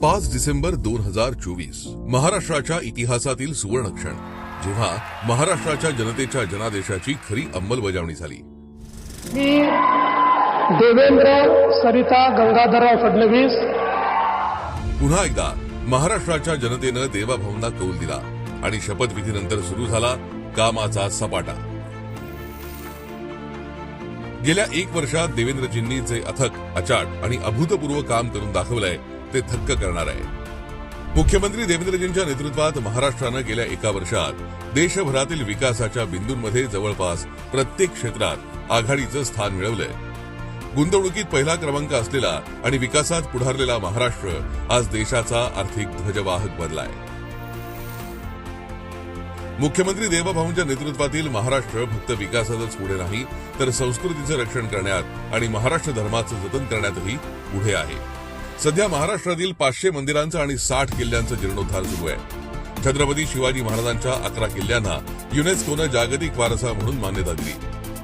5 डिसेंबर 2024 महाराष्ट्राच्या इतिहासातील सुवर्णक्षण, जेव्हा महाराष्ट्राच्या जनतेच्या जनादेशाची खरी अंमलबजावणी झाली। मी देवेंद्र सरिता गंगाधरराव फडणवीस पुन्हा एकदा महाराष्ट्राच्या जनतेनं देवाभाऊंना कौल दिला आणि शपथविधीनंतर सुरू झाला कामाचा सपाटा। गेल्या 1 वर्षात देवेंद्रजींनी जे अथक, अचाट आणि अभूतपूर्व काम करून दाखवलंय ते थक्क करणार आहे। मुख्यमंत्री देवेंद्रजींच्या नेतृत्वात महाराष्ट्रानं गेल्या 1 वर्षात देशभरातील विकासाच्या बिंदूंमध्ये जवळपास प्रत्येक क्षेत्रात आघाडीचं स्थान मिळवलंय। गुंतवणुकीत पहिला क्रमांक असलेला आणि विकासात पुढारलेला महाराष्ट्र आज देशाचा आर्थिक ध्वजवाहक बनलाय। मुख्यमंत्री देवाभाऊंच्या नेतृत्वातील महाराष्ट्र फक्त विकासातच पुढे नाही, तर संस्कृतीचं रक्षण करण्यात आणि महाराष्ट्र धर्माचं जतन करण्यातही पुढे आहे। सध्या महाराष्ट्रातील 500 मंदिरांचा आणि 60 किल्ल्यांचा जीर्णोद्धार सुरू आहे। छत्रपती शिवाजी महाराजांच्या 11 किल्ल्यांना युनेस्कोनं जागतिक वारसा म्हणून मान्यता दिली।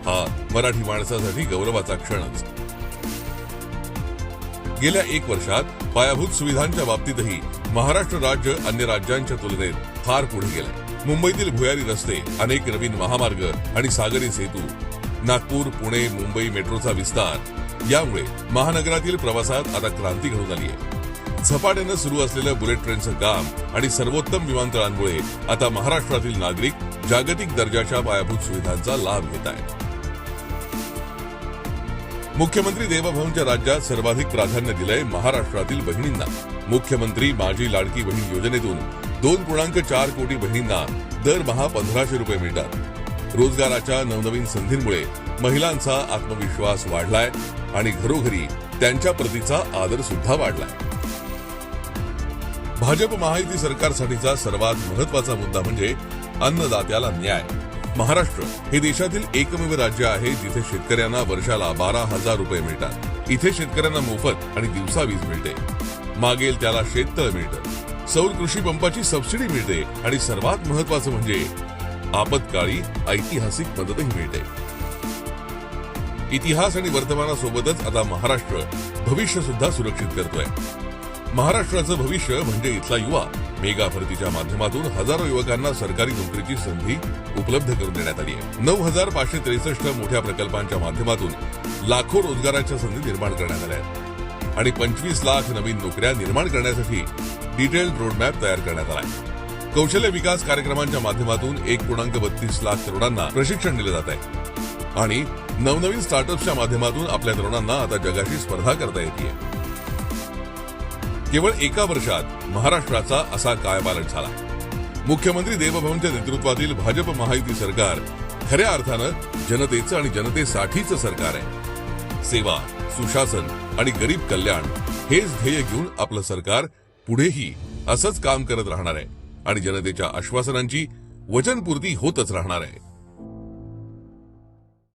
हा मराठी माणसासाठी गौरवाचा क्षणच। गेल्या 1 वर्षात पायाभूत सुविधांच्या बाबतीतही महाराष्ट्र राज्य अन्य राज्यांच्या तुलनेत फार पुढे गेलंय। मुंबईतील भुयारी रस्ते, अनेक नवीन महामार्ग आणि सागरी सेतू, नागपूर, पुणे, मुंबई मेट्रोचा विस्तार यामुळे महानगरातील प्रवासात आता क्रांती घडून आली आहे। झपाट्यानं सुरू असलेलं बुलेट ट्रेनचं काम आणि सर्वोत्तम विमानतळांमुळे आता महाराष्ट्रातील नागरिक जागतिक दर्जाच्या पायाभूत सुविधांचा लाभ घेत आहेत। मुख्यमंत्री देवाभाऊंच्या राज्यात सर्वाधिक प्राधान्य दिलंय महाराष्ट्रातील बहिणींना। मुख्यमंत्री माझी लाडकी बहीण योजनेतून 2.4 कोटी बहिणींना दरमहा 1500 रुपये मिळतात। रोजगाराच्या नवनवीन संधींमुळे महिलांचा आत्मविश्वास वाढलाय आणि घरोघरी त्यांच्या प्रतीचा आदर सुद्धा वाढलाय। भाजप महायुती सरकारसाठीचा सर्वात महत्वाचा मुद्दा म्हणजे अन्नदात्याला न्याय। महाराष्ट्र हे देशातील एकमेव राज्य आहे जिथे शेतकऱ्यांना वर्षाला 12,000 रुपये मिळतात। इथे शेतकऱ्यांना मोफत आणि दिवसा वीज मिळते, मागेल त्याला शेततळ मिळतं, सौर कृषी पंपाची सबसिडी मिळते आणि सर्वात महत्वाचं म्हणजे आपत्काळी ऐतिहासिक मदतही मिळते। इतिहास आणि वर्तमानासोबतच आता महाराष्ट्र भविष्य सुद्धा सुरक्षित करतोय। महाराष्ट्राचं भविष्य म्हणजे इथला युवा। मेगा भरतीच्या माध्यमातून हजारो युवकांना सरकारी नोकरीची संधी उपलब्ध करून देण्यात आली आहे। 9,563 मोठ्या प्रकल्पांच्या माध्यमातून लाखो रोजगाराच्या संधी निर्माण करण्यात आल्या आहेत आणि 25 लाख नवीन नोकऱ्या निर्माण करण्यासाठी डिटेल्ड रोडमॅप तयार करण्यात आला आहे। कौशल्य विकास कार्यक्रमांच्या माध्यमातून 1.32 लाख तरुणांना प्रशिक्षण दिलं जात आहे आणि नवनवीन स्टार्टअप्सच्या माध्यमातून आपल्या तरुणांना आता जगाशी स्पर्धा करता येते। केवळ 1 वर्षात महाराष्ट्राचा असा कायापालट झाला। मुख्यमंत्री देवाभाऊंच्या नेतृत्वातील भाजप महायुती सरकार खऱ्या अर्थानं जनतेचं आणि जनतेसाठीचं सरकार आहे। सेवा, सुशासन आणि गरीब कल्याण हेच ध्येय घेऊन आपलं सरकार पुढेही असंच काम करत राहणार आहे आणि जनतेच्या आश्वासनांची वचनपूर्ती होतच राहणार आहे।